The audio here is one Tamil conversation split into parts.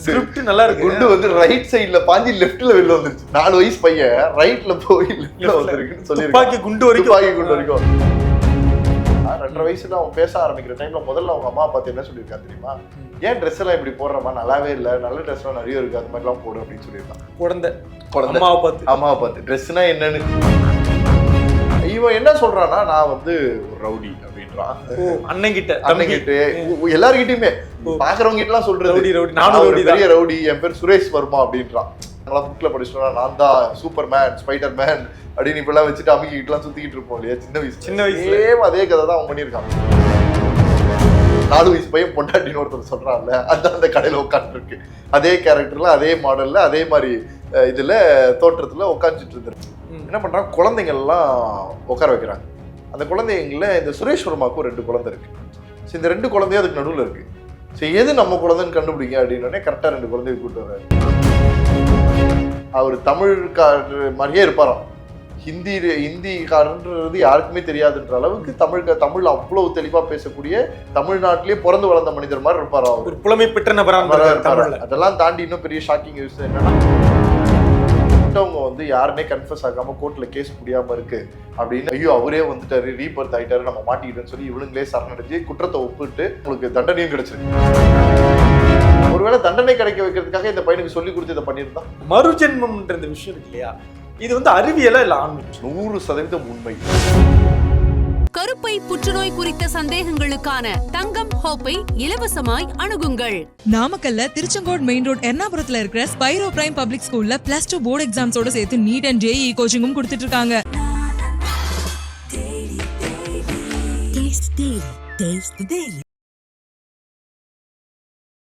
ஸ்கிரிப்ட் நல்லா இருக்கு. குண்டு வந்து ரைட் சைடுல பாஞ்சி லெஃப்ட்ல வெளில வந்துருச்சு. 4 வயசு பையன் ரைட்ல போய் லெஃப்ட்ல வந்திருக்குன்னு சொல்லிருக்காங்க. குண்டு வரைக்கும் 2.5 வயசுல அவன் பேச ஆரம்பிக்கிற டைம்ல முதல்ல அவங்க அம்மா பார்த்து என்ன சொல்லியிருக்காங்க தெரியுமா? ஏன் ட்ரெஸ் எல்லாம் இப்படி போடுறமா, நல்லாவே இல்ல, நல்ல ட்ரெஸ் எல்லாம் நிறைய இருக்கு, அது மாதிரி எல்லாம் போடு அப்படின்னு சொல்லியிருக்கான். குழந்தை அம்மாவை பார்த்து ட்ரெஸ்னா என்னன்னு இவன் என்ன சொல்றான்னா, நான் வந்து ஒரு ரவுடி அப்படின்றான். அண்ணங்கிட்ட எல்லாருக்கிட்டையுமே பாக்குறவங்க கிட்ட எல்லாம் சொல்றது பெரிய ரவுடி, என் பேர் சுரேஷ் வர்மா அப்படின்றான். நாங்களாம் புக்ல படிச்சோம்னா நான் தான் சூப்பர் மேன், ஸ்பைடர் மேன் அப்படின்னு இப்ப எல்லாம் வச்சுட்டு அம்மிக்கிட்டு எல்லாம் சுத்திக்கிட்டு இருப்போம் இல்லையா சின்ன வயசுல. அதே கதை தான் அவன் பண்ணியிருக்கான். 4 வயசு பையன் பொண்டாட்டின்னு ஒருத்தர் சொல்றான்ல, அதான் அந்த கடையில உட்காந்து இருக்கு. அதே கேரக்டர்ல, அதே மாடல்ல, அதே மாதிரி இதுல தோற்றத்துல உட்காந்துட்டு இருந்துருக்கு. என்ன பண்றாங்க, குழந்தைங்க எல்லாம் உட்கார வைக்கிறாங்க. அந்த குழந்தைங்கள இந்த சுரேஷ் வர்மாவுக்கு 2 குழந்தை இருக்கு. இந்த 2 குழந்தையும் அதுக்கு நடுவில் இருக்கு. சரி, எது நம்ம குழந்தைன்னு கண்டுபிடிங்க அப்படின்னே கரெக்டா 2 குழந்தைய கூப்பிட்டு வர்றாரு. அவர் தமிழ்காரர் மாதிரியே இருப்பாராம். ஹிந்திக்காரன்றது யாருக்குமே தெரியாதுன்ற அளவுக்கு தமிழ் அவ்வளவு தெளிவா பேசக்கூடிய, தமிழ்நாட்டிலேயே பிறந்து வளர்ந்த மனிதர் மாதிரி இருப்பாரா. ஒரு புலமை பெற்ற நபராக. அதெல்லாம் தாண்டி இன்னும் பெரிய ஷாக்கிங் நியூஸ் என்னன்னா, அவங்க வந்து யாருன்னே கன்ஃபர்ஸ் ஆகாம கோர்ட்ல கேஸ் முடியாம இருக்கு அப்படின்னு, ஐயோ அவரே வந்துட்டாரு, ரீபர்த் ஆயிட்டாரு, நம்ம மாட்டிக்கிட்டோன்னு சொல்லி இவனுங்களே சரணடைஞ்சு குற்றத்தை ஒப்பிட்டு உங்களுக்கு தண்டனையும் கிடைச்சிருக்கு. ஒருவேளை தண்டனை கிடைக்க வைக்கிறதுக்காக இந்த பையனுக்கு சொல்லி கொடுத்து இதை பண்ணியிருந்தான். மறுஜென்மம்ன்ற இந்த விஷயம் இருக்கு இல்லையா, இது வந்து அறிவியலா இல்ல ஆன்மீகம்? 100% உண்மை. கருப்பை புற்றுநோய் குறித்த சந்தேகங்களுக்கான தங்கம் ஹோப்பை இலவசமாய் அணுகுங்கள். நாமக்கல்ல திருச்செங்கோடு மெயின் ரோட் எர்ணாபுரத்துல இருக்கிற ஸ்பைரோ பிரைம் பப்ளிக் ஸ்கூல்ல +2 போர்டு எக்ஸாம்ஸோட சேர்த்து நீட் அண்ட் JEE கோச்சிங்கும் கொடுத்துட்டு இருக்காங்க.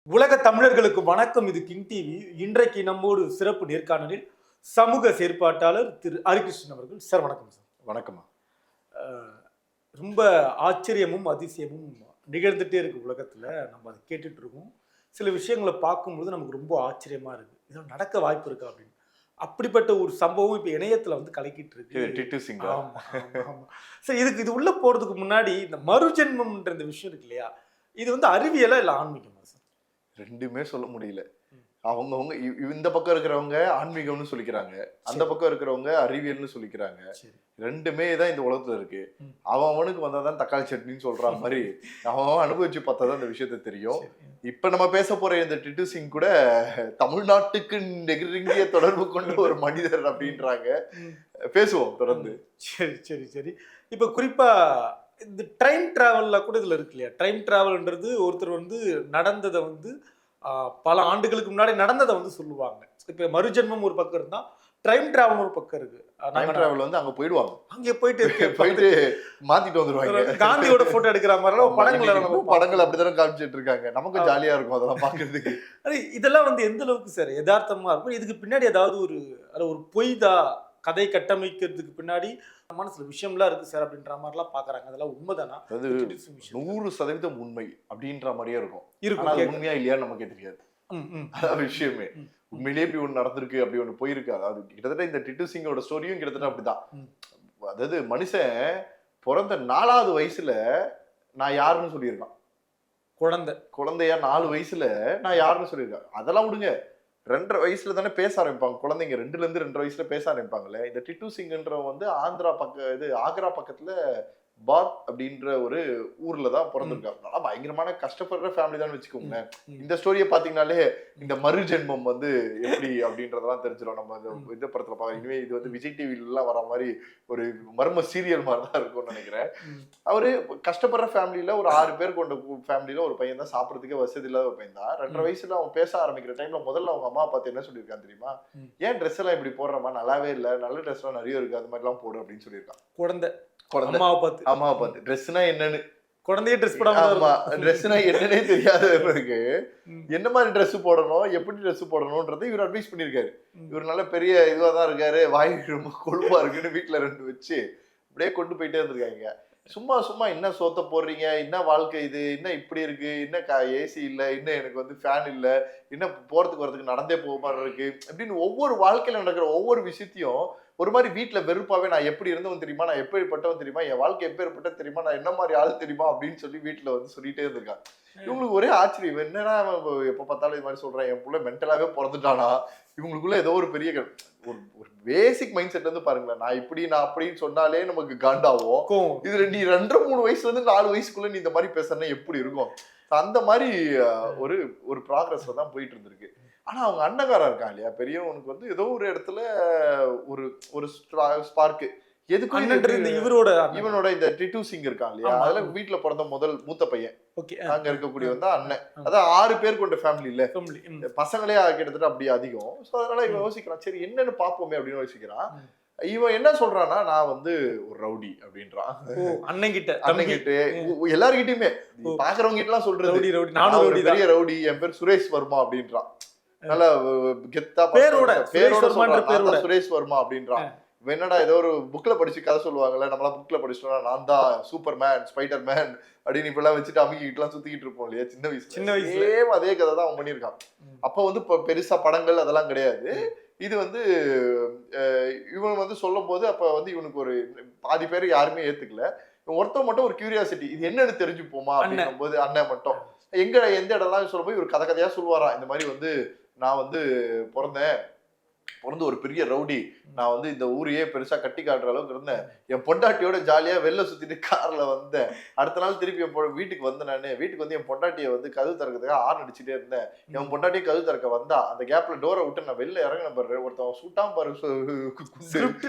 உலக தமிழர்களுக்கு வணக்கம். இது கிங் டிவி. இன்றைக்கு நம்மோடு சிறப்பு நேர்காணலில் சமூக செயற்பாட்டாளர் திரு ஹரிகிருஷ்ணன் அவர்கள். சார் வணக்கம். சார் வணக்கம்மா. ரொம்ப ஆச்சரியமும் அதிசயமும் நிகழ்ந்துட்டே இருக்கு உலகத்துல. நம்ம அதை கேட்டுட்டு இருக்கோம். சில விஷயங்களை பார்க்கும்போது நமக்கு ரொம்ப ஆச்சரியமா இருக்கு, இதெல்லாம் நடக்க வாய்ப்பு இருக்கா அப்படின்னு. அப்படிப்பட்ட ஒரு சம்பவம் இப்ப இணையத்துல வந்து கலக்கிட்டு இருக்கு. சரி, இது உள்ள போறதுக்கு முன்னாடி இந்த மறுஜென்மம்ன்ற இந்த விஷயம் இருக்கு இல்லையா, இது வந்து அறிவியலா இல்ல ஆன்மீகமா சார்? ரெண்டுமே சொல்ல முடியல. அவங்கவுங்க இந்த பக்கம் இருக்கிறவங்க ஆன்மீகம்னு சொல்லிக்கிறாங்க, அந்த பக்கம் இருக்கிறவங்க அறிவியல்னு சொல்லிக்கிறாங்க. ரெண்டுமே தான் இந்த உலகத்துல இருக்கு. அவனுக்கு வந்தாதான் தக்காளி சட்னின்னு சொல்ற மாதிரி அவன் அனுபவிச்சு பார்த்தாதான் இந்த விஷயத்த தெரியும். இப்ப நம்ம பேச போற இந்த டிட்டு சிங் கூட தமிழ்நாட்டுக்கு நெருங்கிய தொடர்பு கொண்ட ஒரு மனிதர் அப்படின்றாங்க. பேசுவோம் தொடர்ந்து. சரி. இப்ப குறிப்பா இந்த டைம் டிராவல்ல கூட இதுல இருக்கு இல்லையா, டைம் டிராவல்ன்றது ஒருத்தர் வந்து நடந்ததை வந்து பல ஆண்டுகளுக்கு முன்னாடி நடந்ததை வந்து சொல்லுவாங்க. இப்ப மறுஜென்மம் ஒரு பக்கம் இருந்தா, டைம் டிராவல் ஒரு பக்கம் இருக்கு. டைம் டிராவல் வந்து அங்க போயிடுவாங்க, அங்கே போயிட்டு மாத்திட்டு வந்துருவாங்க. காந்தியோட போட்டோ எடுக்கிற மாதிரி படங்கள் அப்படித்தானே காமிச்சிட்டு இருக்காங்க. நமக்கு ஜாலியா இருக்கும் அதெல்லாம் பாக்குறதுக்கு. இதெல்லாம் வந்து எந்த அளவுக்கு சார் யதார்த்தமா இருக்கும்? இதுக்கு பின்னாடி ஏதாவது ஒரு பொய் தான் கதை கட்டமைக்கிறதுக்கு பின்னாடி மனசுல விஷயம்லாம் இருக்கு சார் அப்படின்ற மாதிரிலாம் பாக்குறாங்க. அதெல்லாம் உண்மைதானா? அது 100% உண்மை அப்படின்ற மாதிரியே இருக்கும். உண்மையா இல்லையான்னு நமக்கே தெரியாது. அதான் விஷயமே. உண்மையிலேயே இப்படி ஒண்ணு நடந்திருக்கு, அப்படி ஒண்ணு போயிருக்கு. அதாவது கிட்டத்தட்ட இந்த டிட்டு சிங்கோட ஸ்டோரியும் கிட்டத்தட்ட அப்படிதான். அதாவது மனுஷன் பிறந்த 4வது வயசுல நான் யாருன்னு சொல்லியிருக்கான். குழந்தையா 4 வயசுல நான் யாருன்னு சொல்லியிருக்கேன். அதெல்லாம் விடுங்க, 2.5 வயசுல தானே பேச ஆரம்பிப்பாங்க குழந்தைங்க. 2 வயசுல பேச ஆரம்பிப்பாங்களே. இந்த டிட்டு சிங்ன்றவன் வந்து ஆக்ரா பக்கத்துல பாத் அப்படின்ற ஒரு ஊர்ல தான் பிறந்திருக்காங்க. நல்லா பயங்கரமான கஷ்டப்படுற ஃபேமிலி தான் வச்சுக்கோங்க. இந்த ஸ்டோரியை பாத்தீங்கன்னாலே இந்த மறுஜென்மம் வந்து எப்படி அப்படின்றதெல்லாம் தெரிஞ்சிடும். நம்ம இந்த படத்துல பாக்க இனிமே இது வந்து விஜய் டிவில எல்லாம் வர மாதிரி ஒரு மர்ம சீரியல் மாதிரி தான் இருக்கும்னு நினைக்கிறேன். அவரு கஷ்டப்படுற ஃபேமிலியில ஒரு 6 பேர் கொண்ட ஃபேமிலியில ஒரு பையன் தான், சாப்பிடறதுக்கே வசதி இல்லாத ஒரு பையன் தான். 2.5 வயசுல அவன் பேச ஆரம்பிக்கிற டைம்ல முதல்ல அவங்க அம்மா பார்த்து என்ன சொல்லியிருக்கான் தெரியுமா? ஏன் ட்ரெஸ் எல்லாம் இப்படி போடுறமா, நல்லாவே இல்ல, நல்ல ட்ரெஸ் எல்லாம் நிறைய இருக்கு, அது மாதிரி எல்லாம் போடு அப்படின்னு சொல்லியிருக்கான். அம்மாவை பார்த்து ட்ரெஸ்னா என்னன்னு, குழந்தைய ட்ரெஸ் போடாம ட்ரெஸ்னா என்னன்னே தெரியாதவருக்கு என்ன மாதிரி ட்ரெஸ் போடணும், எப்படி ட்ரெஸ் போடணும்ன்றதை இவர் அட்வைஸ் பண்ணியிருக்காரு. இவர் நல்ல பெரிய இதுவா தான் இருக்காரு, வாய் ரொம்ப கொழுப்பா இருக்குன்னு வீட்டுல 2 வச்சு அப்படியே கொண்டு போயிட்டே இருந்திருக்காங்க. சும்மா என்ன சோத்த போடுறீங்க, என்ன வாழ்க்கை இது, என்ன இப்படி இருக்கு, என்ன ஏசி இல்ல, இன்னும் எனக்கு வந்து ஃபேன் இல்ல, என்ன போறதுக்கு வரதுக்கு நடந்தே போக மாதிரி இருக்கு அப்படின்னு ஒவ்வொரு வாழ்க்கையில நடக்கிற ஒவ்வொரு விஷயத்தையும் ஒரு மாதிரி வீட்டுல வெறுப்பாவே நான் எப்படி இருந்தவன் தெரியுமா, நான் எப்படிப்பட்டவன் தெரியுமா, என் வாழ்க்கை எப்பேற்பட்ட தெரியுமா, நான் என்ன மாதிரி ஆள் தெரியுமா அப்படின்னு சொல்லி வீட்டுல வந்து சொல்லிட்டே இருந்திருக்கான். இவங்களுக்கு ஒரே ஆச்சரியம், என்னன்னா எப்ப பார்த்தாலும் இது மாதிரி சொல்றேன், என் புள்ள மென்டலாவே பிறந்துட்டானா, இவங்களுக்குள்ள ஏதோ ஒரு பெரிய ஒரு பேசிக் மைண்ட் செட் வந்து பாருங்களேன், நான் இப்படி நான் அப்படின்னு சொன்னாலே நமக்கு காண்டாவும், இதுல நீ 2-3 வயசுல இருந்து 4 வயசுக்குள்ள நீ இந்த மாதிரி பேசுறேன்னா எப்படி இருக்கும். அந்த மாதிரி ஒரு ப்ராக்ரஸ்ல தான் போயிட்டு இருந்திருக்கு. ஆனா அவங்க அண்ணங்காரா இருக்கான் இல்லையா பெரியவனுக்கு வந்து ஏதோ ஒரு இடத்துல ஒரு ஒரு ஸ்பார்க்கு எதுக்கும் இவனோட இந்த டிட்டு சிங் இருக்கான் இல்லையா, அதுல வீட்டுல பிறந்த மூத்த பையன் அங்க இருக்கக்கூடிய வந்து அண்ணன், அதான் 6 பேர் கொண்ட ஃபேமிலி இல்ல, பசங்களே கிட்டத்தட்ட அப்படி அதிகம். சோ அதனால இவன் யோசிக்கிறான், சரி என்னன்னு பாப்போமே அப்படின்னு யோசிக்கிறான். இவன் என்ன சொல்றான்னா, நான் வந்து ஒரு ரவுடி அப்படின்றான். அண்ணங்கிட்ட எல்லார்கிட்டயுமே பாக்குறவங்க கிட்ட எல்லாம் சொல்றது பெரிய ரவுடி, என் பேர் சுரேஷ் வர்மா அப்படின்றான். நல்ல கெத்தா பேரோட சுரேஷ் வர்மா அப்படின்றான். என்னடா ஏதோ ஒரு புக்ல படிச்சு கதை சொல்லுவாங்கல்ல, நம்மளாம் புக்ல படிச்சோம்னா நான் தான் சூப்பர் மேன், ஸ்பைடர் மேன் அப்படின்னு இப்ப எல்லாம் வச்சுட்டு அமுக்கிட்டு எல்லாம் சுத்திக்கிட்டு இருப்போம் இல்லையா சின்ன வயசுல. அதே கதை தான் அவன் பண்ணியிருக்கான். அப்ப வந்து பெருசா படங்கள் அதெல்லாம் கிடையாது. இது வந்து இவன் வந்து சொல்லும் போது அப்ப வந்து இவனுக்கு ஒரு பாதி பேர் யாருமே ஏத்துக்கல. ஒருத்தர் மட்டும் ஒரு கியூரியாசிட்டி, இது என்னன்னு தெரிஞ்சுப்போமா அப்படின்னும் போது அண்ணன் மட்டும் எந்த இடம்லாம் சொல்லும் போது இவர் கதையா சொல்லுவாராம். இந்த மாதிரி வந்து நான் வந்து பிறந்து ஒரு பெரிய ரவுடி, நான் வந்து இந்த ஊரையே பெருசா கட்டி காட்டுற அளவுக்கு இருந்தேன், என் பொண்டாட்டியோட ஜாலியா வெளில சுத்திட்டு கார்ல வந்தேன், அடுத்த நாள் திருப்பி என் வீட்டுக்கு வந்தேன், நானு வீட்டுக்கு வந்து என் பொண்டாட்டியை வந்து கதவு திறக்கிறதுக்காக ஆர்ன் அடிச்சுட்டே இருந்தேன், என் பொண்டாட்டியை கதவு திறக்க வந்தா அந்த கேப்ல டோரை விட்டு நான் வெளில இறங்கின பாரு, ஒருத்தவன் சுட்டான் பாரு,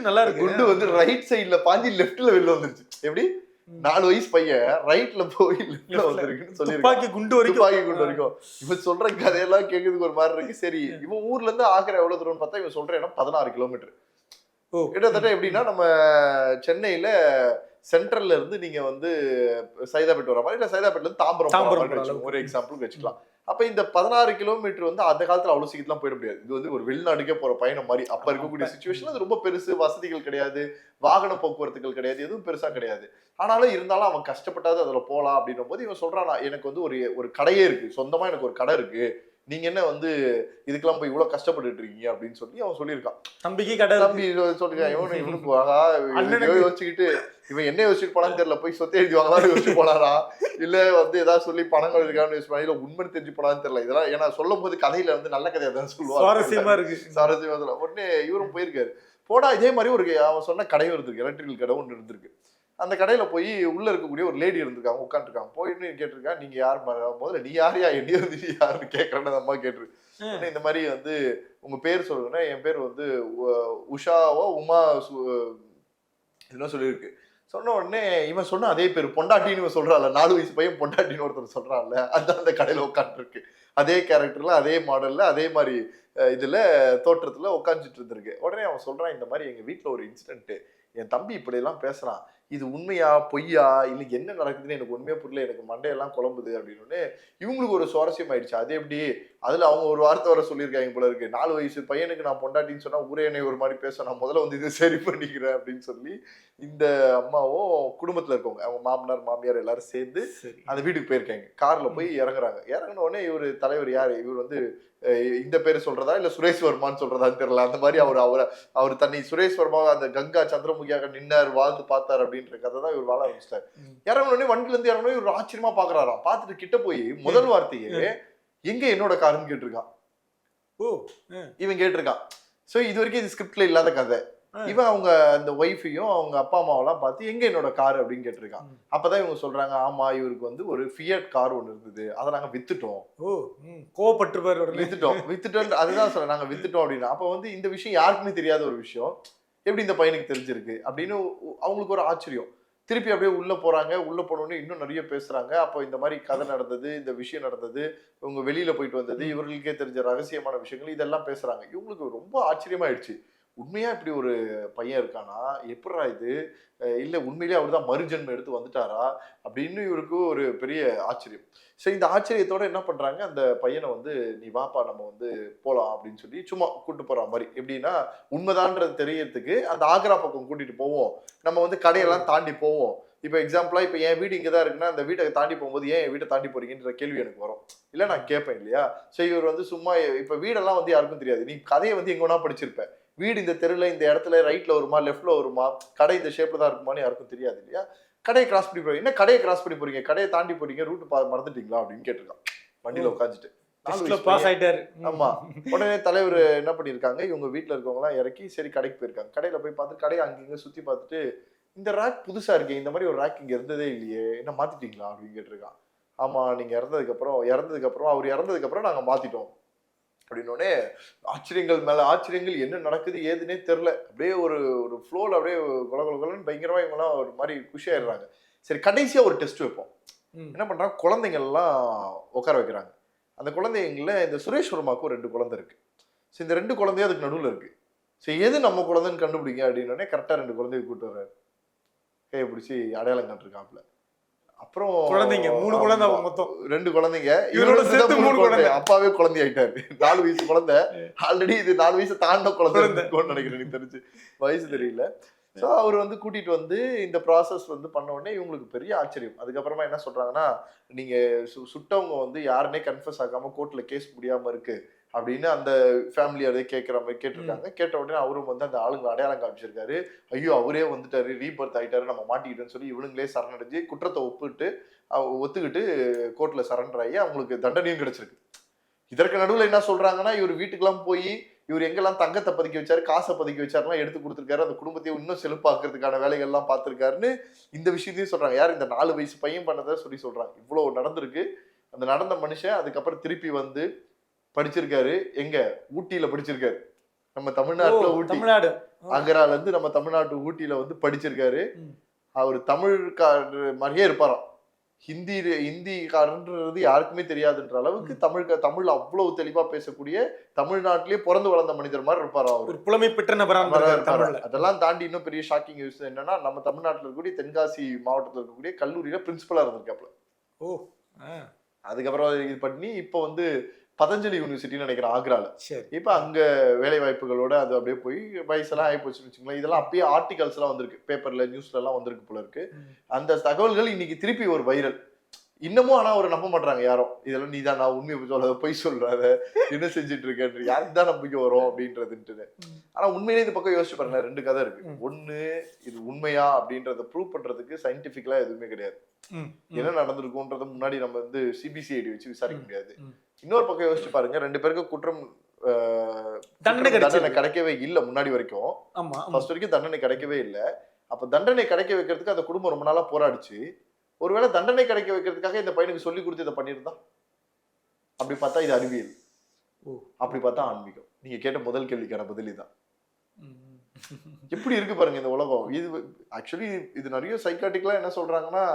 நல்லா இருக்கு, குண்டு வந்து ரைட் சைட்ல பாஞ்சி லெப்ட்ல வெளில வந்துருச்சு. எப்படி 4 வயசு பையன் ரைட்ல போய் லெஃப்ட்ல வந்திருக்குன்னு சொல்லிருக்கான். குண்டு வரைக்கும் இவன் சொல்ற கதையெல்லாம் கேட்கறதுக்கு ஒரு மாதிரி இருக்கு. சரி, இவன் ஊர்ல இருந்து ஆக்ரா எவ்வளவு தூரம்னு பார்த்தா இவன் சொல்ற இடம் 16 கிலோமீட்டர். கிட்டத்தட்ட எப்படின்னா நம்ம சென்னையில சென்ட்ரல்ல இருந்து நீங்க வந்து சைதாப்பேட் வர மாதிரி, இல்ல சைதாப்பேட்ல இருந்து தாம்பரம் ஒரு எக்ஸாம்பிளுக்கு வச்சுக்கலாம். அப்ப இந்த 16 கிலோமீட்டர் வந்து அந்த காலத்துல அவ்வளவு சீக்கிரம் போயிட முடியாது. இது வந்து ஒரு வெளிநாட்டுக்கே போற பயணம் மாதிரி. அப்ப இருக்கக்கூடிய சிச்சுவேஷன் அது ரொம்ப பெருசு, வசதிகள் கிடையாது, வாகன போக்குவரத்துகள் கிடையாது, எதுவும் பெருசா கிடையாது. ஆனாலும் இருந்தாலும் அவன் கஷ்டப்பட்டாது அதுல போலாம் அப்படின்னும் போது இவன் சொல்றான், எனக்கு வந்து ஒரு கடையே இருக்கு, சொந்தமா எனக்கு ஒரு கடை இருக்கு, நீங்க என்ன வந்து இதுக்கெல்லாம் போய் இவ்வளவு கஷ்டப்பட்டு இருக்கீங்க அப்படின்னு சொல்லி அவன் சொல்லியிருக்கான். தம்பி சொல்லிருக்கான். இவனுக்கு யோசிச்சுக்கிட்டு இவன் என்ன யோசிச்சுட்டு போனான்னு தெரியல, போய் சொத்தை எழுதி வாங்கலாம் யோசிச்சு போனாரா, இல்ல வந்து ஏதாவது சொல்லி பணங்கள் இருக்கான்னு யோசிச்சு போனா, இல்ல உண்மைன்னு தெரிஞ்சு போனான்னு தெரியல. இதெல்லாம் ஏன்னா சொல்லும் போது கதையில வந்து நல்ல கதையா தான் சொல்லுவாங்க, சுவாரஸ்யமா. உடனே இவரும் போயிருக்காரு. போடா இதே மாதிரி ஒரு அவன் சொன்ன கடையும் இருந்திருக்கு, எலக்ட்ரிக்கல் கடை ஒன்று இருந்திருக்கு. அந்த கடையில போய் உள்ள இருக்கக்கூடிய ஒரு லேடி இருந்திருக்காங்க, உட்காந்துருக்காங்க. போயின்னு கேட்டிருக்கா, நீங்க யார் முதல்ல நீ யாரையா என்னைய வந்து யாருன்னு கேட்கறேன்னு அந்த அம்மா கேட்டிருக்கு. இந்த மாதிரி வந்து உங்க பேர் சொல்லுங்கன்னா, என் பேர் வந்து உஷாவோ உமா இதெல்லாம் சொல்லியிருக்கு. சொன்ன உடனே இவன் சொன்ன அதே பேர் பொண்டாட்டின்னு இவன் சொல்றாள், 4 வயசு பையன் பொண்டாட்டின்னு ஒருத்தர் சொல்றான்ல, அதுதான் அந்த கடையில உட்காந்துருக்கு. அதே கேரக்டர்ல அதே மாடல்ல அதே மாதிரி இதுல தோற்றத்துல உட்காந்துட்டு இருந்திருக்கு. உடனே அவன் சொல்றான், இந்த மாதிரி எங்க வீட்டுல ஒரு இன்சிடென்ட், என் தம்பி இப்படி எல்லாம் பேசுறான், இது உண்மையா பொய்யா இல்லை என்ன நடக்குதுன்னு எனக்கு உண்மையா புரியல, எனக்கு மண்டையெல்லாம் குழம்புது அப்படின்னு இவங்களுக்கு ஒரு சுவாரஸ்யம் ஆயிடுச்சு. அது எப்படி அதுல அவங்க ஒரு வார்த்தை வர சொல்லியிருக்காங்க போல இருக்கு, 4 வயசு பையனுக்கு நான் பொண்டாட்டின்னு சொன்னா ஊரே என்னை ஒரு மாதிரி பேச, நான் முதல்ல வந்து இதை சரி பண்ணிக்கிறேன் அப்படின்னு சொல்லி இந்த அம்மாவும் குடும்பத்துல இருக்கவங்க அவங்க மாமனார் மாமியார் எல்லாரும் சேர்ந்து அந்த வீட்டுக்கு போயிருக்காங்க. கார்ல போய் இறங்குறாங்க. இறங்கின உடனே இவர் தலைவர் யாரு, இவர் வந்து இந்த பேரு சொல்றதா இல்ல சுரேஷ் வர்மான்னு சொல்றதான்னு தெரியல, அந்த மாதிரி அவர் தன்னை சுரேஷ் வர்மா அந்த கங்கா சந்திரமுகியாக நின்னார் வாழ்ந்து பார்த்தார் அப்படின்ற கதை தான் இவர் வாழ ஆரம்பிச்சிட்டார். இறங்கின உடனே வண்டில இருந்து இறங்கின இவர் ஆச்சரியமா பாக்குறாராம். பார்த்துட்டு கிட்ட போய் முதல் வார்த்தையே எங்க என்னோட காருன்னு கேட்டிருக்கான். இவன் கேட்டிருக்கான். சோ இது வரைக்கும் இது ஸ்கிரிப்ட்ல இல்லாத கதை. இவன் அவங்க அந்த ஒய்ஃபையும் அவங்க அப்பா அம்மாவெல்லாம் பார்த்து எங்க என்னோட கார் அப்படின்னு கேட்டிருக்கான். அப்பதான் இவங்க சொல்றாங்க, ஆமா இவருக்கு வந்து ஒரு ஃபியட் கார் ஒண்ணு இருந்தது, அதை நாங்க வித்துட்டோம். வித்துட்டோம் அதுதான் சொல்றேன், நாங்க வித்துட்டோம் அப்படின்னு. அப்ப வந்து இந்த விஷயம் யாருக்குமே தெரியாத ஒரு விஷயம் எப்படி இந்த பையனுக்கு தெரிஞ்சிருக்கு அப்படின்னு அவங்களுக்கு ஒரு ஆச்சரியம். திருப்பி அப்படியே உள்ள போறாங்க. உள்ள போனோடனே இன்னும் நிறைய பேசுறாங்க. அப்போ இந்த மாதிரி கதை நடந்தது, இந்த விஷயம் நடந்தது, இவங்க வெளியில போயிட்டு வந்தது, இவர்களுக்கே தெரிஞ்ச ரகசியமான விஷயங்கள் இதெல்லாம் பேசுறாங்க. இவங்களுக்கு ரொம்ப ஆச்சரியமாயிடுச்சு. உண்மையா இப்படி ஒரு பையன் இருக்கானா, எப்படா இது, இல்ல உண்மையிலேயே அவர் தான் மறுஜென்மம் எடுத்து வந்துட்டாரா அப்படின்னு இவருக்கு ஒரு பெரிய ஆச்சரியம். சரி, இந்த ஆச்சரியத்தோட என்ன பண்றாங்க, அந்த பையனை வந்து நீ வாப்பா நம்ம வந்து போலாம் அப்படின்னு சொல்லி சும்மா கூட்டு போற மாதிரி. எப்படின்னா உண்மைதான்றது தெரியறதுக்கு அந்த ஆக்ரா பக்கம் கூட்டிட்டு போவோம், நம்ம வந்து கடையெல்லாம் தாண்டி போவோம், இப்போ எக்ஸாம்பிளா இப்போ என் வீடு இங்கே தான் இருக்குன்னா அந்த வீட்டை தாண்டி போகும்போது ஏன் என் வீட்டை தாண்டி போறீங்கன்ற கேள்வி எனக்கு வரும். இல்லை நான் கேட்பேன் இல்லையா. ஸோ இவர் வந்து சும்மா இப்போ வீடெல்லாம் வந்து யாருக்கும் தெரியாது. நீ கதையை வந்து எங்க வேணா படிச்சிருப்பேன். வீடு இந்த தெருவில் இந்த இடத்துல ரைட்ல வருமா லெஃப்ட்ல வருமா கடை இந்த ஷேப்ல தான் இருக்குமான்னு யாருக்கும் தெரியாது இல்லையா. கடையை கிராஸ் பண்ணி போறீங்க. என்ன கடையை கிராஸ் பண்ணி போறீங்க, கடையை தாண்டி போறீங்க, ரூட் மறந்துட்டீங்களா அப்படின்னு கேட்டிருக்கான் வண்டியில உட்காந்துட்டு. ஆமா. உடனே தலைவர் என்ன பண்ணிருக்காங்க, இவங்க வீட்டுல இருக்கவங்க எல்லாம் இறக்கி சரி கடைக்கு போயிருக்காங்க. கடையில போய் பார்த்து கடையை அங்கங்க சுத்தி பார்த்துட்டு இந்த ரேக் புதுசா இருக்கே, இந்த மாதிரி ஒரு ரேக் இங்க இருந்ததே இல்லையே, என்ன மாத்திட்டீங்களா அப்படின்னு கேட்டிருக்கான். ஆமா, நீங்க இறந்ததுக்கு அப்புறம் அவர் இறந்ததுக்கு அப்புறம் நாங்க மாத்திட்டோம் அப்படின்னோடனே ஆச்சரியங்கள் மேல ஆச்சரியங்கள், என்ன நடக்குது ஏதுன்னே தெரியல. அப்படியே ஒரு ஃப்ளோல அப்படியே கொலன்னு பயங்கரமா இவங்கெல்லாம் ஒரு மாதிரி குஷி ஆயிடுறாங்க. சரி கடைசியா ஒரு டெஸ்ட் வைப்போம். என்ன பண்றாங்க, குழந்தைகள் எல்லாம் உட்கார வைக்கிறாங்க. அந்த குழந்தைங்கள இந்த சுரேஷ் வர்மாவுக்கு 2 குழந்தை இருக்கு. ஸோ இந்த 2 குழந்தையும் அதுக்கு நடுவில் இருக்கு. ஸோ எது நம்ம குழந்தைன்னு கண்டுபிடிங்க அப்படின்னோடனே கரெக்டாக 2 குழந்தைய கூப்பிட்டு வர்றாரு. கையை பிடிச்சி அடையாளம் கண்டிருக்காப்புல. அப்புறம் குழந்தைங்க 3 குழந்தை மொத்தம் 2 குழந்தைங்க, இவரோட சேர்த்து 3 குழந்தை. அப்பாவே குழந்தை ஆயிட்டாரு. 4 வயசு குழந்தை. ஆல்ரெடி இது 4 வயசு தாண்ட குழந்தை நினைக்கிறேன், எனக்கு தெரிஞ்சு வயசு தெரியல. ஸோ அவர் வந்து கூட்டிட்டு வந்து இந்த ப்ராசஸ் வந்து பண்ண உடனே இவங்களுக்கு பெரிய ஆச்சரியம். அதுக்கப்புறமா என்ன சொல்றாங்கன்னா, நீங்க சுட்டவங்க வந்து யாருன்னே கன்ஃபர்ஸ் ஆகாம கோர்ட்ல கேஸ் முடியாம இருக்கு அப்படின்னு அந்த ஃபேமிலி அதே கேட்குற மாதிரி கேட்டிருக்காங்க. கேட்ட உடனே அவரும் வந்து அந்த ஆளுங்களை அடையாளம் காமிச்சிருக்காரு. ஐயோ அவரே வந்துட்டாரு, ரீபர்த் ஆயிட்டாரு, நம்ம மாட்டிக்கிட்டோன்னு சொல்லி இவனுங்களே சரணடைஞ்சு குற்றத்தை ஒத்துக்கிட்டு கோர்ட்ல சரண்டர் ஆகி அவங்களுக்கு தண்டனையும் கிடைச்சிருக்கு. இதற்கு நடுவில் என்ன சொல்றாங்கன்னா, இவர் வீட்டுக்கெல்லாம் போய் இவர் எங்கெல்லாம் தங்கத்தை பதுக்கி வச்சாரு, காசை பதுக்கி வச்சாருலாம் எடுத்து கொடுத்துருக்காரு, அந்த குடும்பத்தையும் இன்னும் செழிப்பாக்குறதுக்கான வேலைகள்லாம் பார்த்துருக்காருன்னு இந்த விஷயத்தையும் சொல்றாங்க. யார் இந்த 4 வயசு பையன் பண்ணதை சொல்றாங்க. இவ்வளவு நடந்திருக்கு. அந்த நடந்த மனுஷன் அதுக்கப்புறம் திருப்பி வந்து படிச்சிருக்காரு. எங்க ஊட்டியில படிச்சிருக்காரு. நம்ம தமிழ்நாட்டுல ஊட்டி, ஆக்ரால இருந்து நம்ம தமிழ்நாட்டு ஊட்டியில வந்து படிச்சிருக்காரு. அவர் தமிழ்காரர் மாதிரியே இருப்பாராம். ஹிந்திக்காரன்றது யாருக்குமே தெரியாதுன்ற அளவுக்கு தமிழ் அவ்வளவு தெளிவா பேசக்கூடிய தமிழ்நாட்டிலேயே பிறந்து வளர்ந்த மனிதர் மாதிரி இருப்பாரு. அவர் புலமை பெற்ற நபராக. அதெல்லாம் தாண்டி இன்னும் பெரிய ஷாக்கிங் விஷயம் என்னன்னா, நம்ம தமிழ்நாட்டில் இருக்கக்கூடிய தென்காசி மாவட்டத்தில் இருக்கக்கூடிய கல்லூரியில பிரின்சிபலா இருந்திருக்காப்ல. அதுக்கப்புறம் இது பண்ணி இப்போ வந்து பதஞ்சலி யூனிவர்சிட்டின்னு நினைக்கிறேன் ஆக்ரால. இப்ப அங்க வேலை வாய்ப்புகளோட அது அப்படியே போய் வயசெல்லாம் ஆகி போச்சுன்னு வச்சுக்கோங்களேன். இதெல்லாம் அப்பயே ஆர்டிகல்ஸ் எல்லாம் வந்திருக்கு, பேப்பர்ல நியூஸ்ல எல்லாம் வந்திருக்கு போல இருக்கு. அந்த தகவல்கள் இன்னைக்கு திருப்பி ஒரு வைரல். இன்னமும் ஆனா அவர் நம்ப மாட்டாங்க யாரும். இதெல்லாம் நீதான் நான் உண்மையை சொல்ல பொய் சொல்றாத, என்ன செஞ்சுட்டு இருக்கேன், யாருக்கு தான் நம்பிக்கை வரும் அப்படின்றதுன்ட்டு. ஆனா உண்மையிலே இந்த பக்கம் யோசிச்சு பாருங்க, 2 கதை இருக்கு. ஒண்ணு, இது உண்மையா அப்படின்றத ப்ரூவ் பண்றதுக்கு சயின்டிபிக்கலா எதுவுமே கிடையாது. என்ன நடந்திருக்கும்ன்றத முன்னாடி நம்ம வந்து சிபிசிஐடி வச்சு விசாரிக்க முடியாது. இன்னொரு பக்கம் யோசிச்சு பாருங்க, 2 பேருக்கு குற்றம் தண்டனை கிடைக்கவே இல்லை முன்னாடி வரைக்கும். ஃபர்ஸ்ட் வரைக்கும் தண்டனை கிடைக்கவே இல்லை. அப்ப தண்டனை கிடைக்க வைக்கிறதுக்கு அந்த குடும்பம் ரொம்ப நாளா போராடிச்சு. ஒருவேளை தண்டனை கிடைக்க வைக்கிறதுக்காக இந்த பையனுக்கு சொல்லி கொடுத்து இதை பண்ணிருந்தா, அப்படி பார்த்தா இது அறிவியல், அப்படி பார்த்தா ஆன்மீகம். நீங்க கேட்ட முதல் கேள்விக்கான பதில் தான். எப்படி இருக்கு பாருங்க இந்த உலகம். இது ஆக்சுவலி இது நிறைய சைக்காட்டிக்கலா என்ன சொல்றாங்கன்னா,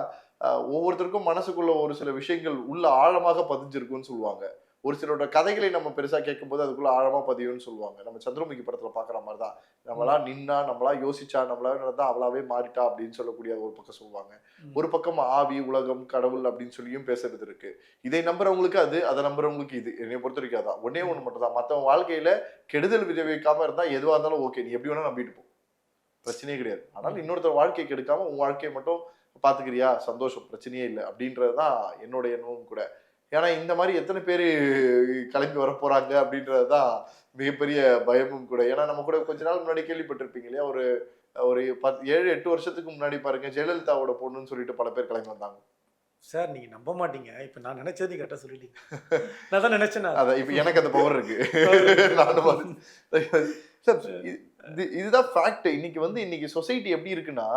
ஒவ்வொருத்தருக்கும் மனசுக்குள்ள ஒரு சில விஷயங்கள் உள்ள ஆழமாக பதிஞ்சிருக்குன்னு சொல்லுவாங்க. ஒரு சிலரோட கதைகளை நம்ம பெருசா கேட்கும் போது அதுக்குள்ள ஆழமா பதியும்னு சொல்லுவாங்க. நம்ம சந்திரமுகி படத்துல பாக்குற மாதிரிதான், நம்மளா நின்னா, நம்மளா யோசிச்சா, நம்மளா நடந்தா அவளாவே மாறிட்டா அப்படின்னு சொல்லக்கூடிய ஒரு பக்கம் சொல்லுவாங்க. ஒரு பக்கம் ஆவி, உலகம், கடவுள் அப்படின்னு சொல்லியும் பேசுறது இருக்கு. இதை நம்புறவங்களுக்கு அது, அதை நம்புறவங்களுக்கு இது. என்னை பொறுத்த வரைக்கும் அதான் ஒன்னே ஒண்ணு மட்டும் தான். மத்தவங்க வாழ்க்கையில கெடுதல் விளைவிக்காம இருந்தா எதுவா இருந்தாலும் ஓகே, நீ எப்படி வேணா நம்பிட்டு போ, பிரச்சனையே கிடையாது. ஆனால் இன்னொருத்தர் வாழ்க்கையை கெடுக்காம உன் வாழ்க்கையை மட்டும் பாத்துக்கிறியா, சந்தோஷம், பிரச்சனையே இல்லை அப்படின்றதுதான் என்னோட எண்ணமும் கூட. ஏன்னா இந்த மாதிரி எத்தனை பேர் கிளம்பி வர போறாங்க அப்படின்றதுதான் மிகப்பெரிய பயமும் கூட. ஏன்னா நம்ம கூட கொஞ்ச நாள் முன்னாடி கேள்விப்பட்டிருப்பீங்க இல்லையா, ஒரு 7-8 வருஷத்துக்கு முன்னாடி பாருங்க, ஜெயலலிதாவோட பொண்ணுன்னு சொல்லிட்டு பல பேர் கிளம்பி வந்தாங்க. சார் நீங்க நம்ப மாட்டீங்க, இப்ப நான் நினைச்சது கரெக்டா சொல்லிட்டீங்க. நான் தான் நினைச்சேன். அதான் இப்ப எனக்கு அந்த பவர் இருக்கு. இதுதான் ஃபேக்ட். இன்னைக்கு சொசைட்டி எப்படி இருக்குன்னா,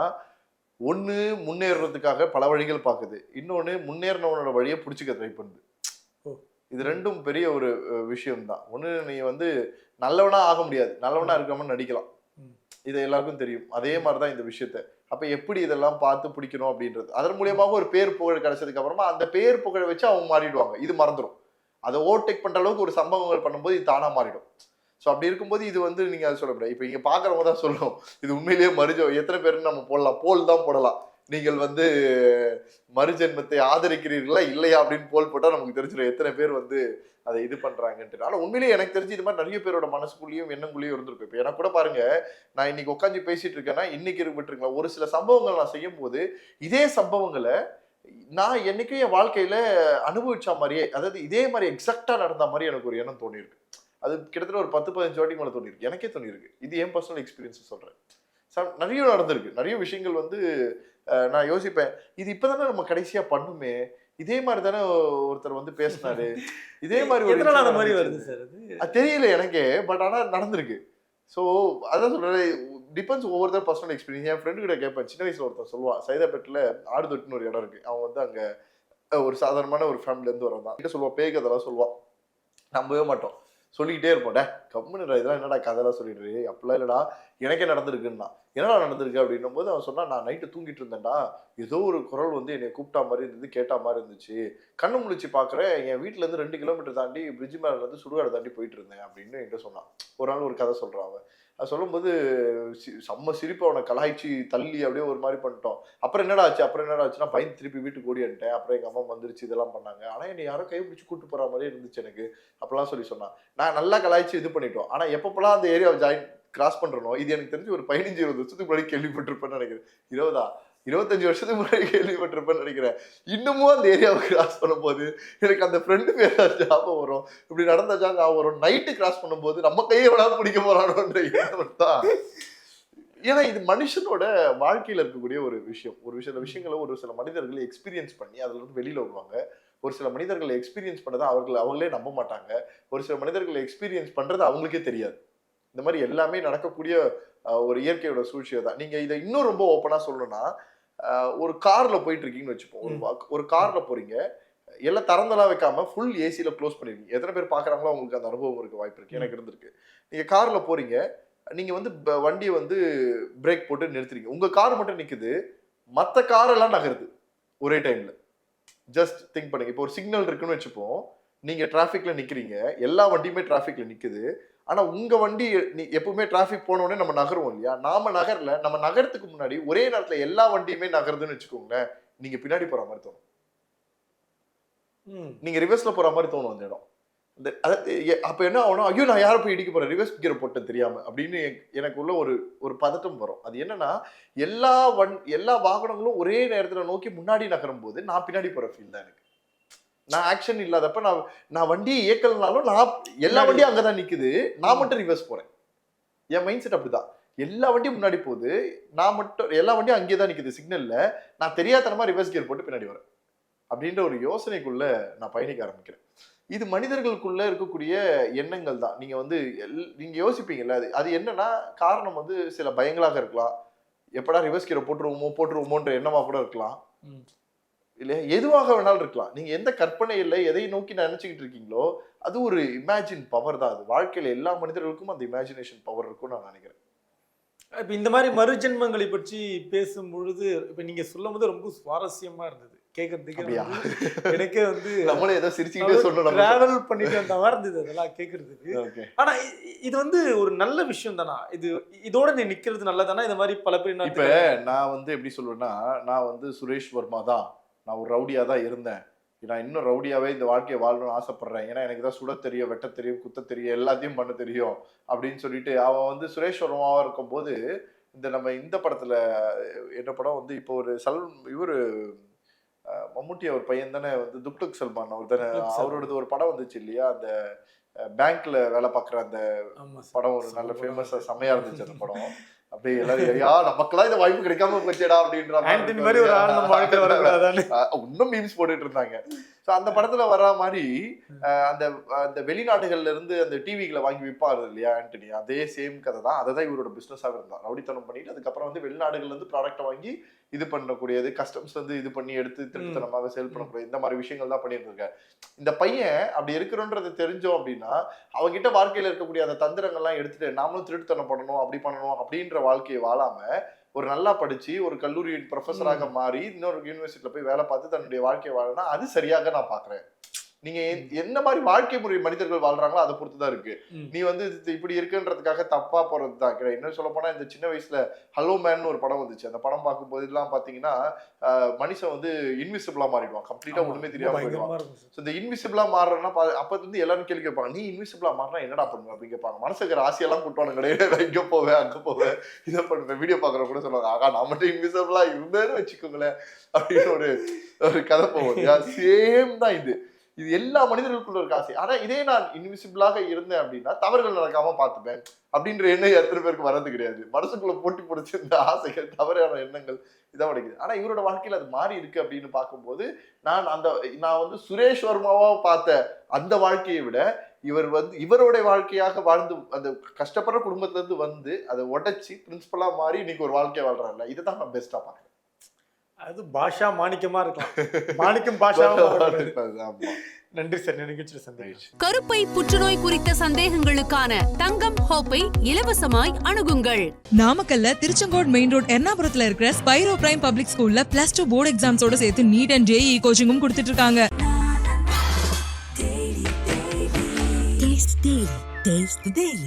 ஒண்ணு முன்னேறதுக்காக பல வழிகள் பாக்குது, இன்னொன்னு முன்னேறினவனோட வழியை பிடிச்சிக்க ட்ரை பண்ணுது. இது ரெண்டும் பெரிய ஒரு விஷயம் தான். ஒண்ணு, நீ வந்து நல்லவனா ஆக முடியாது, நல்லவனா இருக்காம நடிக்கலாம், இது எல்லாருக்கும் தெரியும். அதே மாதிரிதான் இந்த விஷயத்த. அப்ப எப்படி இதெல்லாம் பார்த்து பிடிக்கணும் அப்படின்றது, அதன் மூலியமாக ஒரு பேர் புகழ் கிடைச்சதுக்கு அப்புறமா அந்த பேர் புகழை வச்சு அவங்க மாறிடுவாங்க. இது மறந்துடும். அதை ஓவர்டேக் பண்ற அளவுக்கு ஒரு சம்பவங்கள் பண்ணும்போது இது தானா மாறிடும். ஸோ அப்படி இருக்கும்போது இது வந்து நீங்க அதை சொல்ல முடியாது. இப்போ இங்க பாக்குறவங்க தான் சொல்லணும் இது உண்மையிலேயே மருஜோ எத்தனை பேருன்னு நம்ம போடலாம், போல் தான் போடலாம். நீங்கள் வந்து மறுஜென்மத்தை ஆதரிக்கிறீர்களா இல்லையா அப்படின்னு போல் போட்டா நமக்கு தெரிஞ்சிடும் எத்தனை பேர் வந்து அதை இது பண்றாங்கன்ட்டு. ஆனா உண்மையிலேயே எனக்கு தெரிஞ்சு இது மாதிரி நிறைய பேரோட மனசுக்குள்ளேயும் எண்ணங்குள்ளேயும் இருந்திருக்கும். இப்போ எனக்கு கூட பாருங்க, நான் இன்னைக்கு உட்காந்து பேசிட்டு இருக்கேன்னா இன்னைக்கு விட்டுருங்களா, ஒரு சில சம்பவங்கள் நான் செய்யும் போது இதே சம்பவங்களை நான் என்னைக்கும் என் வாழ்க்கையில அனுபவிச்ச மாதிரியே, அதாவது இதே மாதிரி எக்ஸாக்டா நடந்த மாதிரி எனக்கு ஒரு எண்ணம் தோணிருக்கு. அது கிட்டத்தட்ட ஒரு 10-15 வாட்டி மேலே தோணிருக்கு, எனக்கே தோணிருக்கு. இது என் பர்சனல் எக்ஸ்பீரியன்ஸ் சொல்றேன். நிறைய நடந்திருக்கு, நிறைய விஷயங்கள் வந்து நான் யோசிப்பேன், இது இப்பதானே நம்ம கடைசியா பண்ணுமே, இதே மாதிரி தானே ஒருத்தர் வந்து பேசினாரு, இதே மாதிரி வருது சார் அது தெரியல எனக்கே, பட் ஆனா நடந்திருக்கு. ஸோ அதான் சொல்றேன், டிபெண்ட்ஸ் ஒவ்வொருத்தர் பர்சனல் எக்ஸ்பீரியன்ஸ். என் ஃப்ரெண்டு கிட்ட கேட்பேன், சின்ன வயசுல ஒருத்தர் சொல்லுவான், சைதாப்பேட்டில் ஆடுதொட்டுன்னு ஒரு இடம் இருக்கு, அவன் வந்து அங்க ஒரு சாதாரணமான ஒரு ஃபேமிலில இருந்து வரதான் கிட்ட சொல்லுவான், பேய் கதெல்லாம் சொல்லுவான், நம்பவே மாட்டோம், சொல்லிக்கிட்டே இருப்போம், கம்முன்னு இதெல்லாம் என்னடா கதையெல்லாம் சொல்லிடுறே, அப்படிலாம் இல்லடா எனக்கே நடந்திருக்குன்னா. என்னடா நடந்திருக்கு அப்படின்னும் போது அவன் சொன்னா, நான் நைட்டு தூங்கிட்டு இருந்தேன்டா, ஏதோ ஒரு குரல் வந்து என்னை கூப்பிட்டா மாதிரி இருந்தது, கேட்டா மாதிரி இருந்துச்சு, கண்ணு முழிச்சு பாக்குறேன், என் வீட்டுல இருந்து 2 கிலோமீட்டர் தாண்டி பிரிட்ஜ் மேல இருந்து சுடுகாடு தாண்டி போயிட்டு இருந்தேன் அப்படின்னு என்கிட்ட சொன்னான். ஒரு நாள் ஒரு கதை சொல்றான் அவன். அது சொல்லும்போது செம்ம சிரிப்பு, அவனை கலாய்ச்சி தள்ளி அப்படியே ஒரு மாதிரி பண்ணிட்டோம். அப்புறம் என்னடா ஆச்சுன்னா பயந்து திருப்பி வீட்டுக்கு ஓடிட்டேன். அப்புறம் எங்க அம்மா வந்துருச்சு, இதெல்லாம் பண்ணாங்க, ஆனா என்னை யாரும் கை பிடிச்சி கூட்டு போற மாதிரியே இருந்துச்சு எனக்கு, அப்படிலாம் சொல்லி சொன்னான். நான் நல்லா கலாய்ச்சி இது பண்ணிட்டோம். ஆனா எப்பப்பெல்லாம் அந்த ஏரியாவை கிராஸ் பண்றனோ, இது எனக்கு தெரிஞ்சு ஒரு 15-20 வருஷத்துக்கு முன்னாடி கேள்விப்பட்டிருப்பேன்னு நினைக்கிறேன். 25 வருஷத்துக்கு முன்னாடி கேள்விப்பட்டிருப்பேன்னு நினைக்கிறேன். இன்னமும் அந்த ஏரியாவை கிராஸ் பண்ணும்போது எனக்கு அந்த ஃப்ரெண்டு பேர் ஞாபகம் வரும், இப்படி நடந்தாச்சா ஞாபகம் வரும். நைட்டு கிராஸ் பண்ணும்போது நம்ம கையை விட பிடிக்க போறானோன்ற எண்ணம் தான். ஏன்னா இது மனுஷனோட வாழ்க்கையில இருக்கக்கூடிய ஒரு விஷயம். ஒரு சில விஷயங்களை ஒரு சில மனிதர்கள் எக்ஸ்பீரியன்ஸ் பண்ணி அதுல இருந்து வெளியில வருவாங்க. ஒரு சில மனிதர்கள் எக்ஸ்பீரியன்ஸ் பண்ணதை அவங்களே நம்ப மாட்டாங்க. ஒரு சில மனிதர்கள் எக்ஸ்பீரியன்ஸ் பண்றது அவங்களுக்கே தெரியாது. இந்த மாதிரி எல்லாமே நடக்கக்கூடிய ஒரு இயற்கையோட சூழ்ச்சியை தான். நீங்க இதை இன்னும் ரொம்ப ஓப்பனா சொல்லணும்னா, ஒரு கார்ல போயிட்டு இருக்கீங்கன்னு வச்சுப்போம், ஒரு கார்ல போறீங்க, எல்லாம் திறந்தெல்லாம் வைக்காம ஃபுல் ஏசியில க்ளோஸ் பண்ணிருக்கீங்க. எத்தனை பேர் பாக்குறாங்களோ உங்களுக்கு அந்த அனுபவம் இருக்க வாய்ப்பு இருக்கு, எனக்கு இருந்திருக்கு. நீங்க கார்ல போறீங்க, நீங்க வந்து வண்டியை வந்து பிரேக் போட்டு நிறுத்துறீங்க, உங்க கார் மட்டும் நிக்குது, மற்ற கார் எல்லாம் நகருது ஒரே டைம்ல. ஜஸ்ட் திங்க் பண்ணுங்க, இப்போ ஒரு சிக்னல் இருக்குன்னு வச்சுப்போம், நீங்க டிராபிக்ல நிக்கிறீங்க, எல்லா வண்டியுமே டிராபிக்ல நிக்குது, ஆனா உங்க வண்டி எப்பவுமே டிராபிக் போன உடனே நம்ம நகருவோம் இல்லையா, நாம நகரல, நம்ம நகரத்துக்கு முன்னாடி ஒரே நேரத்துல எல்லா வண்டியுமே நகருதுன்னு வச்சுக்கோங்களேன், நீங்க பின்னாடி போற மாதிரி தோணும், நீங்க ரிவர்ஸ்ல போற மாதிரி தோணும் அந்த இடம். அப்ப என்ன ஆகணும், ஐயோ நான் யாரை போய் இடிக்க போறேன், ரிவர்ஸ் கியர் போட்டேன் தெரியாம அப்படின்னு எனக்கு உள்ள ஒரு பதட்டம் வரும். அது என்னன்னா, எல்லா வாகனங்களும் ஒரே நேரத்துல நோக்கி முன்னாடி நகரும் போது நான் பின்னாடி போற ஃபீல் தான் எனக்கு. நான் ஆக்ஷன் இல்லாதப்ப நான் வண்டியை இயக்கலனாலும் நான் எல்லா வண்டியும் அங்கதான் நிக்குது, நான் மட்டும் ரிவர்ஸ் போறேன். என் மைண்ட் செட் அப்படிதான், எல்லா வண்டியும் முன்னாடி போகுது, நான் மட்டும் எல்லா வண்டியும் அங்கேயே தான் நிக்குது சிக்னல்ல, நான் தெரியாதனமா ரிவர்ஸ் கியர் போட்டு பின்னாடி வரேன் அப்படின்ற ஒரு யோசனைக்குள்ள நான் பயணிக்க ஆரம்பிக்கிறேன். இது மனிதர்களுக்குள்ள இருக்கக்கூடிய எண்ணங்கள் தான். நீங்க வந்து நீங்க யோசிப்பீங்கல்ல, அது என்னன்னா காரணம் வந்து சில பயங்களாக இருக்கலாம், எப்படா ரிவர்ஸ் கியரை போட்டுருவோமோன்ற எண்ணமா கூட இருக்கலாம், இல்லையா, எதுவாக வேணாலும் இருக்கலாம். நீங்க எந்த கற்பனை இல்லை, எதை நோக்கி நினைச்சுக்கிட்டு இருக்கீங்களோ அது ஒரு இமேஜின் பவர் தான். அது வாழ்க்கையில எல்லா மனிதர்களுக்கும் அந்த இமேஜினேஷன் பவர் இருக்கும்னு நான் நினைக்கிறேன். இப்போ இந்த மாதிரி மறுஜென்மங்களை பற்றி பேசும் பொழுது இப்போ நீங்க சொல்லும் போது ரொம்ப சுவாரஸ்யமா இருந்தது கேட்கறதுக்கு. எனக்கே வந்து நம்மளே ஏதோ சிரிச்சுக்கிட்டே சொல்லணும், டிராவல் பண்ணிட்டு அந்த மாதிரி இருந்தது அதெல்லாம் கேட்கறதுக்கு. ஆனா இது வந்து ஒரு நல்ல விஷயம் தானா, இதோட நீ நிக்கிறது நல்லதானா? இந்த மாதிரி பல பேர் இப்ப நான் வந்து எப்படி சொல்லுவேன்னா, நான் வந்து சுரேஷ் வர்மா தான், நான் ஒரு ரவுடியா தான் இருந்தேன், நான் இன்னும் ரவுடியாவே இந்த வாழ்க்கையை வாழணும்னு ஆசைப்படுறேன், ஏன்னா எனக்கு தான் சுட தெரியும், வெட்ட தெரியும், குத்த தெரியும், எல்லாத்தையும் பண்ண தெரியும் அப்படின்னு சொல்லிட்டு அவன் வந்து சுரேஷ் வர்மாவா இருக்கும் போது, நம்ம இந்த படத்துல என்ன படம் வந்து இப்போ ஒரு இவரு மம்முட்டி அவர் பையன் தானே வந்து துக்டுக் சல்மான் அவர் தானே, அவரோடது ஒரு படம் வந்துச்சு இல்லையா, அந்த பேங்க்ல வேலை பார்க்குற அந்த படம் ஒரு நல்ல ஃபேமஸா செமையா இருந்துச்சு அந்த படம். அப்படியே எல்லாரும் நமக்கெல்லாம் இந்த வாய்ப்பு கிடைக்காம போச்சேடா அப்படின்ற இன்னும் மீம்ஸ் போட்டுட்டு இருந்தாங்க. அந்த படத்துல வர்ற மாதிரி அந்த வெளிநாடுகள்ல இருந்து அந்த டிவிகளை வாங்கி விற்பாரு இல்லையா ஆண்டனி, அதே சேம் கதை தான். அதை தான் இவரோட பிசினஸாக இருந்தான், ரவுடித்தனம் பண்ணிட்டு அதுக்கப்புறம் வந்து வெளிநாடுகள்ல இருந்து ப்ராடக்டை வாங்கி இது பண்ணக்கூடியது, கஸ்டம்ஸ்ல இருந்து இது பண்ணி எடுத்து திருட்டுத்தனமாக சேல் பண்ணக்கூடிய இந்த மாதிரி விஷயங்கள் தான் பண்ணிட்டு இருக்காரு. இந்த பையன் அப்படி இருக்கிறோன்றது தெரிஞ்சோம் அப்படின்னா அவங்ககிட்ட வாழ்க்கையில இருக்கக்கூடிய அந்த தந்திரங்கள்லாம் எடுத்துட்டு நாமளும் திருட்டுத்தனம் பண்ணணும், அப்படி பண்ணணும் அப்படின்ற வாழ்க்கையை வாழாம ஒரு நல்லா படிச்சு ஒரு கல்லூரி ப்ரொஃபஸராக மாறி இன்னொரு யூனிவர்சிட்டியில போய் வேலை பார்த்து தன்னுடைய வாழ்க்கையை வாழனா அது சரியாக நான் பாக்குறேன். நீங்க என்ன மாதிரி வாழ்க்கை முறை மனிதர்கள் வாழ்றாங்களோ அதை பொறுத்துதான் இருக்கு. ம். நீ வந்து இப்படி இருக்குன்றதுக்காக தப்பா போறதுதான் கிடையாது. இன்னும் சொல்ல போனா இந்த சின்ன வயசுல ஹலோ மேன் ஒரு படம் வந்துச்சு. அந்த படம் பார்க்கும்போது எல்லாம் பாத்தீங்கன்னா மனுஷன் வந்து இன்விசிபிளா மாறிடுவான், கம்ப்ளீட்டா ஆமா, ஒண்ணுமே ரொம்ப தெரியாம பயங்கரமா போயிடுவான். இருக்கும் சார். இந்த இன்விசிபிளா மாறுறன்னா அப்ப வந்து எல்லாரும் கேள்வி கேட்பாங்க, நீ இன்விசிபிளா மாறினா என்னடா பண்ணுவ அப்படின்னு கேட்பாங்க. மனசுக்கு ராசியெல்லாம் கூட்டுவானு கிடையாது, இங்க போவேன் அங்க போவேன் இதை பண்ணுவேன். வீடியோ பாக்குற கூட சொல்லுவாங்க, ஆகா நான் மட்டும் இன்விசிபிளா இருந்தேன்னு வச்சுக்கோங்களேன் அப்படின்னு ஒரு கதை போகுது. சேம் தான் இது எல்லா மனிதர்களுக்குள்ள இருக்க ஆசை. ஆனா இதே நான் இன்விசிபிளாக இருந்தேன் அப்படின்னா தவறுகள் நடக்காம பார்த்துப்பேன் அப்படின்ற எண்ணம் எத்தனை பேருக்கு வர்றது கிடையாது. மனசுக்குள்ள போட்டி பிடிச்சிருந்த ஆசைகள், தவறான எண்ணங்கள் இதான் கிடைக்குது. ஆனா இவரோட வாழ்க்கையில அது மாறி இருக்கு அப்படின்னு பார்க்கும்போது நான் வந்து சுரேஷ் வர்மாவா பார்த்த அந்த வாழ்க்கையை விட இவருடைய வாழ்க்கையாக வாழ்ந்து அந்த கஷ்டப்படுற குடும்பத்துல இருந்து வந்து அதை உடைச்சி பிரின்சிபலா மாறி இன்னைக்கு ஒரு வாழ்க்கையை வாழ்றாருல, இதைதான் நான் பெஸ்டா பாக்குறேன். அது பாஷா மாணிக்கமா இருக்கலாம், மாணிக்கம் பாஷாவா ஆமா. நன்றி சார், நிகழ்ச்சியில் சந்திக்கிறேன். கருப்பை புற்றுநோய் குறித்த சந்தேகங்களுக்கான தங்கம் ஹோப்பை இலவசமாய் அணுகுங்கள். நாமக்கல்ல திருச்செங்கோடு மெயின் ரோட் எர்ணாபுரத்துல இருக்கிற ஸ்பைரோ பிரைம் பப்ளிக் ஸ்கூல்ல +2 போர்டு எக்ஸாம்ஸோட சேர்த்து நீட் அண்ட் JEE கோச்சிங்கும் கொடுத்துட்டு இருக்காங்க. Taste the Daily.